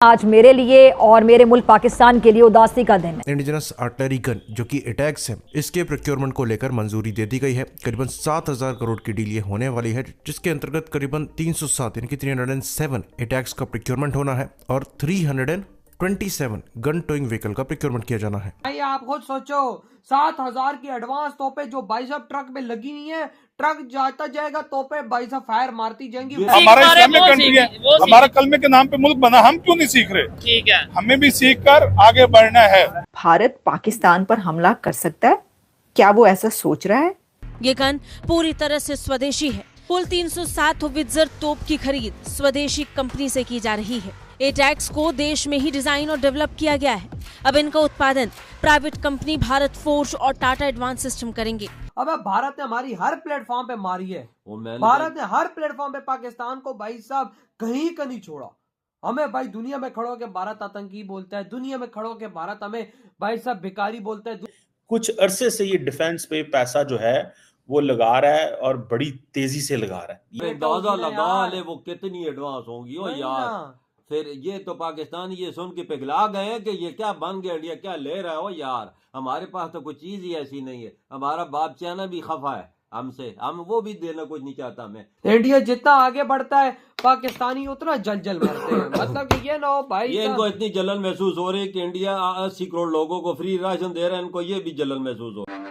आज मेरे लिए और मेरे मुल्क पाकिस्तान के लिए उदासी का दिन है। इंडिजिनस आर्टिलरी गन जो कि अटैक्स है, इसके प्रोक्योरमेंट को लेकर मंजूरी दे दी गई है। करीबन 7,000 करोड़ की डील ये होने वाली है, जिसके अंतर्गत करीबन 307 यानी कि 307 अटैक्स का प्रोक्योरमेंट होना है और 327 गन टोइंग व्हीकल का प्रोक्योरमेंट किया जाना है। भाई आप खुद सोचो, 7,000 की एडवांस तोपे जो भाई साहब ट्रक में लगी हुई है, ट्रक जाता जाएगा, तोपे भाई साहब फायर मारती जाएंगी। हमारा इस्लामिक कंट्री है, हमारा कलमे के नाम पे मुल्क बना, हम क्यों नहीं सीख रहे? ठीक है, हमें भी सीख कर आगे बढ़ना है। भारत पाकिस्तान पर हमला कर सकता है, क्या वो ऐसा सोच रहा है? ये गन पूरी तरह से स्वदेशी है। कुल 307 विट्जर तोप की खरीद स्वदेशी कंपनी से की जा रही है। एटैक्स को देश में ही डिजाइन और डेवलप किया गया है। अब इनका उत्पादन प्राइवेट कंपनी भारत फोर्ज और टाटा एडवांस सिस्टम करेंगे। अब भारत ने हमारी हर प्लेटफॉर्म पे मारी है। भारत ने हर प्लेटफॉर्म पे पाकिस्तान को भाई साहब कहीं का नहीं छोड़ा। हमें भाई दुनिया में खड़ो के भारत आतंकी बोलता है, दुनिया में खड़ो के भारत हमें भाई साहब भिखारी बोलता है। कुछ अरसे से ये डिफेंस पे पैसा जो है वो लगा रहा है और बड़ी तेजी से लगा रहा है। अंदाजा लगा ले वो कितनी एडवांस होंगी ओ यार। फिर ये तो पाकिस्तान ये सुन के पिघला गए कि ये क्या बन गया, इंडिया क्या ले रहा है हो यार। हमारे पास तो कोई चीज ही ऐसी नहीं है। हमारा बाप चाइना भी खफा है हमसे, हम वो भी देना कुछ नहीं चाहता। मैं इंडिया जितना आगे बढ़ता है पाकिस्तानी उतना जल जल मरते हैं। मतलब कि ये ना हो भाई, ये इनको इतनी जलन महसूस हो रही है कि इंडिया 80 करोड़ लोगों को फ्री राशन दे रहा है, इनको ये भी जलन महसूस हो रही है।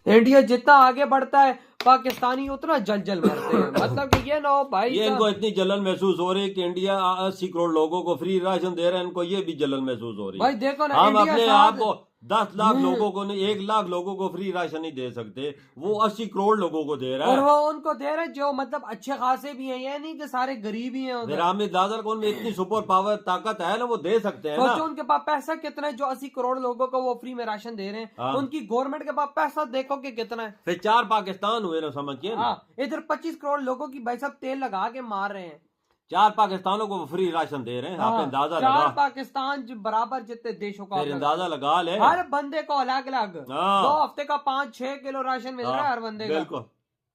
इंडिया जितना आगे बढ़ता है पाकिस्तानी उतना जल जल मरते हैं। मतलब कि ये ना हो भाई, ये इनको इतनी जलन महसूस हो रही है कि इंडिया 80 करोड़ लोगों को फ्री राशन दे रहा है, इनको ये भी जलन महसूस हो रही है। भाई देखो ना, हम अपने आप को 10 लाख लोगों को नहीं, 1 लाख लोगों को फ्री राशन नहीं दे सकते, वो 80 करोड़ लोगों को दे रहा है। और वो उनको दे रहे जो मतलब अच्छे खासे भी हैं, ये नहीं कि सारे गरीब ही हैं। में इतनी सुपर पावर ताकत है ना, वो दे सकते हैं ना। उनके पास पैसा कितना है जो 80 करोड़ लोगों को वो फ्री में राशन दे रहे हैं। उनकी गवर्नमेंट के पास पैसा देखो कि कितना है। फिर 4 पाकिस्तान हुए ना, समझिए। इधर 25 करोड़ लोगों की भाई साहब तेल लगा के मार रहे हैं। 4 पाकिस्तानों को फ्री राशन दे रहे हैं। आप अंदाजा लगा, 4 पाकिस्तान बराबर जितने देशों का अंदाजा लगा ले। हर बंदे को अलग अलग 2 हफ्ते का 5-6 किलो राशन मिल रहा है हर बंदे का। बिल्कुल,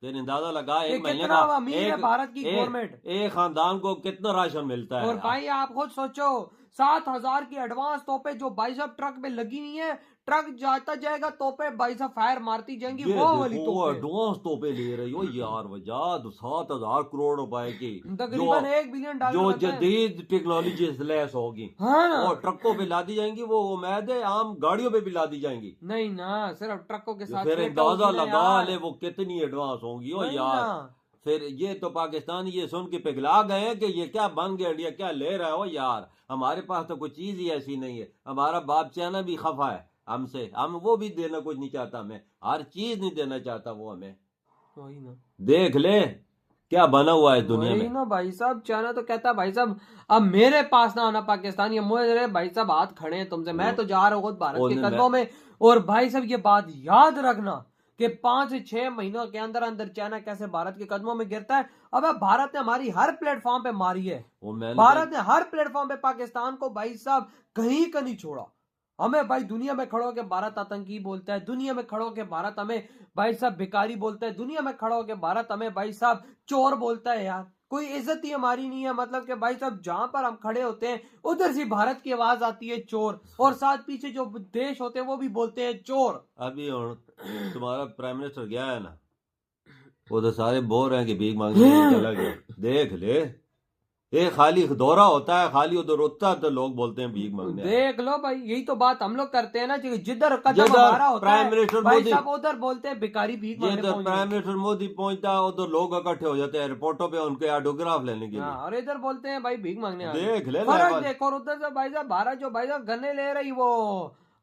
फिर अंदाजा लगा एक महीने का अमीर है भारत की गवर्नमेंट। एक खानदान को कितना राशन मिलता है। और भाई आप खुद सोचो, 7,000 की एडवांस तोपे जो भाई साहब ट्रक में लगी हुई है, ट्रक जाता जाएगा, तोपे भाई साहब फायर मारती जाएंगी। वो वाली तोपे, एडवांस तोपे ले रही हो यार। वजह 7,000 करोड़ रुपए की, तकरीबन $1 बिलियन जो जदीद टेक्नोलॉजी से लैस होगी। और ट्रकों पे ला दी जाएंगी, वो उम्मीद है आम गाड़ियों पे भी ला दी जाएंगी। नहीं ना, सिर्फ ट्रकों के साथ। फिर अंदाजा लगा ले वो कितनी एडवांस होंगी ओ यार। फिर ये तो पाकिस्तान ये सुन के पिघला गए कि ये क्या बन गया, इंडिया क्या ले रहा है हो यार। हमारे पास तो कोई चीज ही ऐसी नहीं है। हमारा बाप चाइना भी खफा है हमसे, हम वो भी देना कुछ नहीं चाहता। मैं हर चीज नहीं देना चाहता वो हमें। ना देख ले क्या बना हुआ है दुनिया में ना भाई साहब। चाइना तो कहता है भाई साहब अब मेरे पास ना आना पाकिस्तान, ये मुझे भाई साहब हाथ खड़े हैं तुमसे, मैं तो जा रहा हूँ भारत के कदमों में। और भाई साहब ये बात याद रखना कि 5 से 6 महीनों के अंदर अंदर चाइना कैसे भारत के कदमों में गिरता है। अब भारत ने हमारी हर प्लेटफॉर्म पे मारी है। भारत ने हर प्लेटफॉर्म पे पाकिस्तान को भाई साहब कहीं का नहीं छोड़ा। हमें भाई दुनिया में खड़ो के भारत आतंकी बोलता है, दुनिया में खड़ो के भारत हमें भाई साहब भिखारी बोलता है, दुनिया में खड़ो के भारत हमें भाई साहब चोर बोलता है। यार कोई इज्जत ही हमारी नहीं है। मतलब कि भाई साहब जहां पर हम खड़े होते हैं उधर से भारत की आवाज आती है चोर, और साथ पीछे जो देश होते हैं वो भी बोलते हैं चोर। अभी तुम्हारा प्राइम मिनिस्टर गया है ना, वो तो सारे बोल रहे हैं कि भीख मांगने चला गया। देख ले, ये खाली दौरा होता है, खाली उधर रोता है तो लोग बोलते हैं भीख मांगने। देख लो भाई, यही तो बात हम लोग करते हैं ना, जिधर कदम हमारा होता है भाई साहब उधर बोलते हैं भिखारी भीख मांगने। जिधर प्राइम मिनिस्टर मोदी पहुंचता है उधर लोग इकट्ठे हो जाते हैं एयरपोर्टों पे उनके ऑटोग्राफ लेने के लिए। और इधर बोलते हैं भाई भीख मांगने। देख ले फर्क देखो। और उधर से भाई साहब भारत जो भाई साहब गन्ने ले रही वो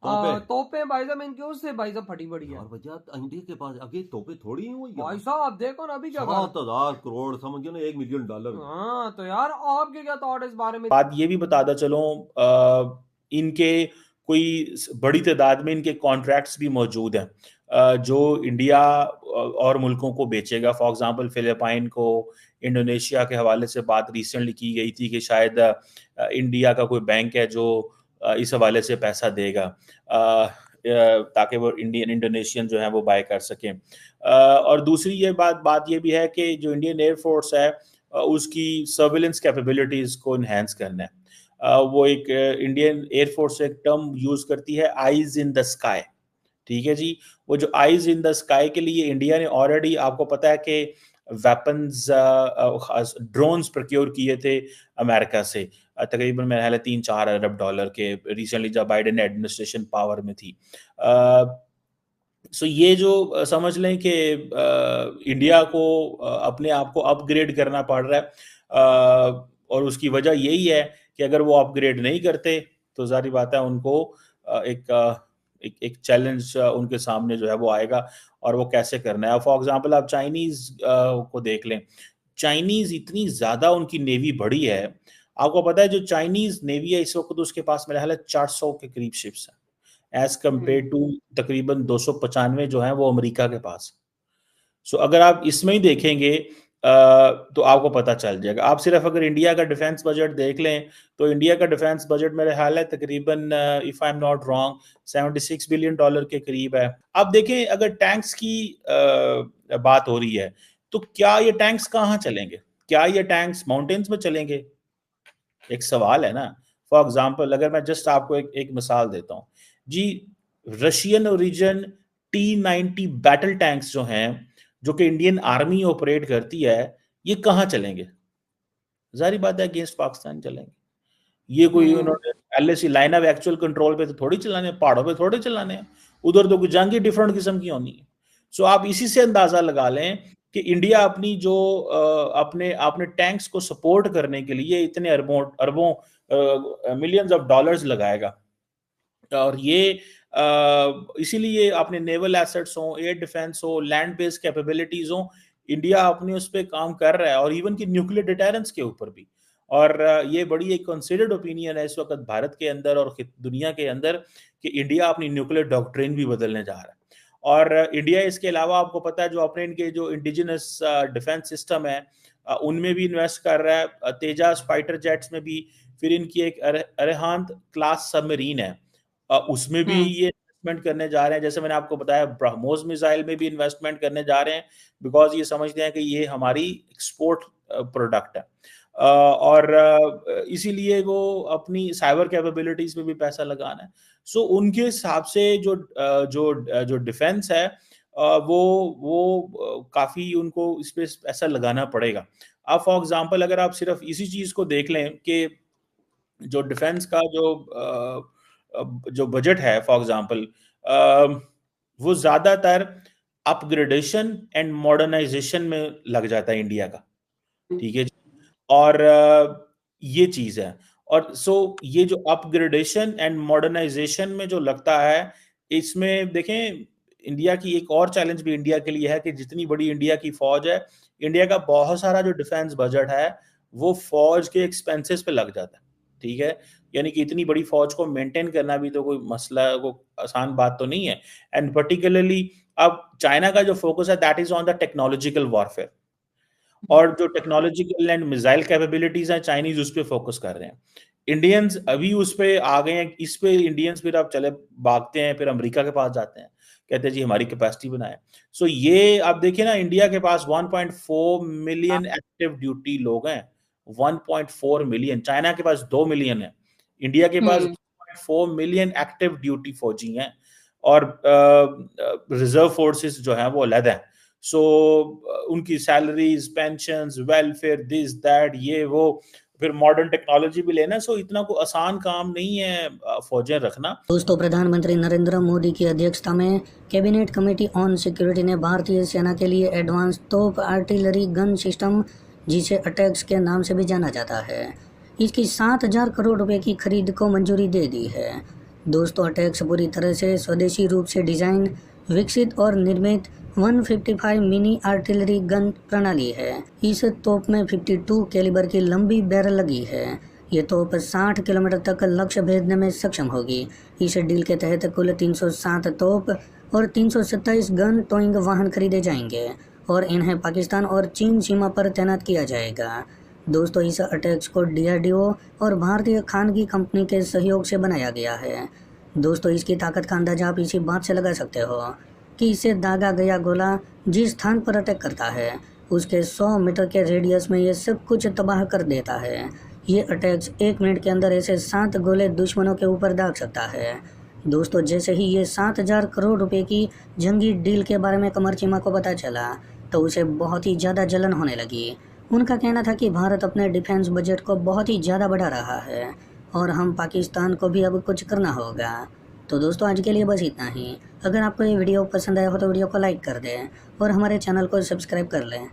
तोपे भाई साहब इनके उससे भाई साहब फटी पड़ी है। और वजह इंडिया के पास अभी तोपे थोड़ी ही हुई भाई साहब। आप देखो ना अभी क्या 7,000 करोड़ समझिए ना, $1 मिलियन। हाँ तो यार आपके क्या थॉट इस बारे में? बात ये भी बताता चलो, इनके कोई बड़ी तादाद में इनके कॉन्ट्रैक्ट्स भी मौजूद हैं जो इंडिया और मुल्कों को बेचेगा। फॉर एग्जांपल फिलिपाइन को, इंडोनेशिया के हवाले से बात रिसेंटली की गई थी कि शायद इंडिया का कोई बैंक है जो इस हवाले से पैसा देगा। ताकि वो इंडोनेशियन जो है वो बाय कर सकें। और दूसरी ये बात ये भी है कि जो इंडियन एयरफोर्स है उसकी सर्विलेंस कैपेबिलिटीज को इन्हेंस करना है। वो एक इंडियन एयरफोर्स एक टर्म यूज करती है, आईज इन द स्काई। ठीक है जी, वो जो आईज इन द स्काई के लिए इंडिया ने ऑलरेडी, आपको पता है कि वेपन्स ड्रोन्स प्रोक्योर किए थे अमेरिका से, तकरीबन मेरा ख्याल है 3-4 अरब डॉलर के, रिसेंटली जब बाइडेन एडमिनिस्ट्रेशन पावर में थी। सो ये जो समझ लें कि इंडिया को अपने आप को अपग्रेड करना पड़ रहा है, और उसकी वजह यही है कि अगर वो अपग्रेड नहीं करते तो जारी बात है उनको एक चैलेंज उनके सामने जो है वो आएगा, और वो कैसे करना है। फॉर एग्जांपल आप चाइनीज को देख लें, चाइनीज इतनी ज्यादा उनकी नेवी बड़ी है, आपको पता है जो चाइनीज नेवी है इस वक्त उसके पास मेरा ख्याल है 400 के करीब शिप्स हैं, एज कम्पेयर टू तकरीबन 295 जो है वो अमेरिका के पास। सो अगर आप इसमें ही देखेंगे तो आपको पता चल जाएगा। आप सिर्फ अगर इंडिया का डिफेंस बजट देख लें तो इंडिया का डिफेंस बजट मेरे ख्याल है तकरीबन, if I am not wrong, 76 billion dollar के करीब है। आप देखें अगर टैंक्स की बात हो रही है तो क्या ये टैंक्स कहाँ चलेंगे? क्या ये टैंक्स माउंटेन्स में चलेंगे? एक सवाल है ना। फॉर एग्जाम्पल अगर मैं जस्ट आपको एक मिसाल देता हूँ जी, Russian origin T-90 battle tanks जो हैं, जो कि इंडियन आर्मी ऑपरेट करती है, ये कहाँ चलेंगे? जारी बात है अगेंस्ट पाकिस्तान चलेंगे। ये कोई उन्होंने LAC line of actual control पे तो थोड़ी चलाने, पहाड़ों पे थोड़ी चलाने हैं, उधर तो कुछ जंग डिफरेंट किस्म की होनी है। सो आप इसी से अंदाजा लगा लें कि इंडिया अपनी जो अपने टैंक्स को सपोर्ट करने के लिए इतने अरबों मिलियंस ऑफ डॉलर्स लगाएगा, और ये इसीलिए अपने नेवल एसेट्स हो, एयर डिफेंस हो, लैंड बेस्ड कैपेबिलिटीज हो, इंडिया अपने उस पर काम कर रहा है, और इवन की न्यूक्लियर डिटरेंस के ऊपर भी। और ये बड़ी एक कंसिडर्ड ओपिनियन है इस वक्त भारत के अंदर और दुनिया के अंदर कि इंडिया अपनी न्यूक्लियर डॉक्ट्रिन भी बदलने जा रहा है। और इंडिया इसके अलावा आपको पता है जो अपने इनके जो इंडिजिनस डिफेंस सिस्टम है उनमें भी इन्वेस्ट कर रहा है, तेजास फाइटर जेट्स में भी, फिर इनकी एक अरिहंत क्लास सबमरीन है उसमें भी ये इन्वेस्टमेंट करने जा रहे हैं। जैसे मैंने आपको बताया ब्रह्मोस मिसाइल में भी इन्वेस्टमेंट करने जा रहे हैं, बिकॉज ये समझते हैं कि ये हमारी एक्सपोर्ट प्रोडक्ट है, और इसीलिए वो अपनी साइबर कैपेबिलिटीज में भी पैसा लगाना है। सो उनके हिसाब से जो डिफेंस है वो काफी उनको इस पे पैसा लगाना पड़ेगा। अब फॉर एग्जांपल अगर आप सिर्फ इसी चीज को देख लें कि जो डिफेंस का जो बजट है फॉर एग्जांपल, वो ज्यादातर अपग्रेडेशन एंड मॉडर्नाइजेशन में लग जाता है इंडिया का, ठीक है जी। और ये चीज है, और ये जो अपग्रेडेशन एंड मॉडर्नाइजेशन में जो लगता है, इसमें देखें इंडिया की एक और चैलेंज भी इंडिया के लिए है कि जितनी बड़ी इंडिया की फौज है, इंडिया का बहुत सारा जो डिफेंस बजट है वो फौज के एक्सपेंसेस पे लग जाता है, ठीक है। यानी कि इतनी बड़ी फौज को मेंटेन करना भी तो कोई मसला, वो आसान बात तो नहीं है। एंड पर्टिकुलरली अब चाइना का जो फोकस है that is on the technological warfare, और जो टेक्नोलॉजिकल एंड मिसाइल कैपेबिलिटीज हैं चाइनीज उस पर फोकस कर रहे हैं। इंडियंस अभी उस पर आ गए हैं, इस पे इंडियंस फिर अब चले भागते हैं, फिर अमेरिका के पास जाते हैं, कहते हैं जी हमारी कैपेसिटी बनाए। सो ये आप देखिए ना, इंडिया के पास 1.4 मिलियन एक्टिव ड्यूटी लोग हैं, 1.4 मिलियन। चाइना के पास 2 मिलियन है, इंडिया के पास 1.4 मिलियन एक्टिव ड्यूटी फौजी हैं, और रिजर्व फोर्सेस जो हैं वो अलग हैं। सो उनकी salaries, pensions, welfare, this that, ये वो, फिर मॉडर्न टेक्नोलॉजी भी लेना। सो इतना को आसान काम नहीं है फौजें रखना। दोस्तों, प्रधानमंत्री नरेंद्र मोदी की अध्यक्षता में कैबिनेट कमेटी ऑन सिक्योरिटी ने भारतीय सेना के लिए एडवांस तोप आर्टिलरी गन सिस्टम, जिसे अटैक्स के नाम से भी जाना जाता है, इसकी 7,000 करोड़ रुपए की खरीद को मंजूरी दे दी है। दोस्तों, अटैक्स पूरी तरह से स्वदेशी रूप से डिजाइन, विकसित और निर्मित 155 मिनी आर्टिलरी गन प्रणाली है। इस तोप में 52 कैलिबर की लंबी बैरल लगी है। ये तोप 60 किलोमीटर तक लक्ष्य भेदने में सक्षम होगी। इस डील के तहत कुल 307 तोप और 327 गन टोइंग वाहन खरीदे जाएंगे और इन्हें पाकिस्तान और चीन सीमा पर तैनात किया जाएगा। दोस्तों, इस अटैक्स को DRDO और भारतीय खानगी कंपनी के सहयोग से बनाया गया है। दोस्तों इसकी ताकत का अंदाजा आप इसी बात से लगा सकते हो कि इसे दागा गया गोला जिस स्थान पर अटैक करता है उसके 100 मीटर के रेडियस में ये सब कुछ तबाह कर देता है। ये अटैक्स 1 मिनट के अंदर ऐसे 7 गोले दुश्मनों के ऊपर दाग सकता है। दोस्तों जैसे ही ये 7,000 करोड़ रुपए की जंगी डील के बारे में कमर चीमा को पता चला तो उसे बहुत ही ज़्यादा जलन होने लगी। उनका कहना था कि भारत अपने डिफेंस बजट को बहुत ही ज़्यादा बढ़ा रहा है और हम पाकिस्तान को भी अब कुछ करना होगा। तो दोस्तों आज के लिए बस इतना ही। अगर आपको ये वीडियो पसंद आया हो तो वीडियो को लाइक कर दें और हमारे चैनल को सब्सक्राइब कर लें।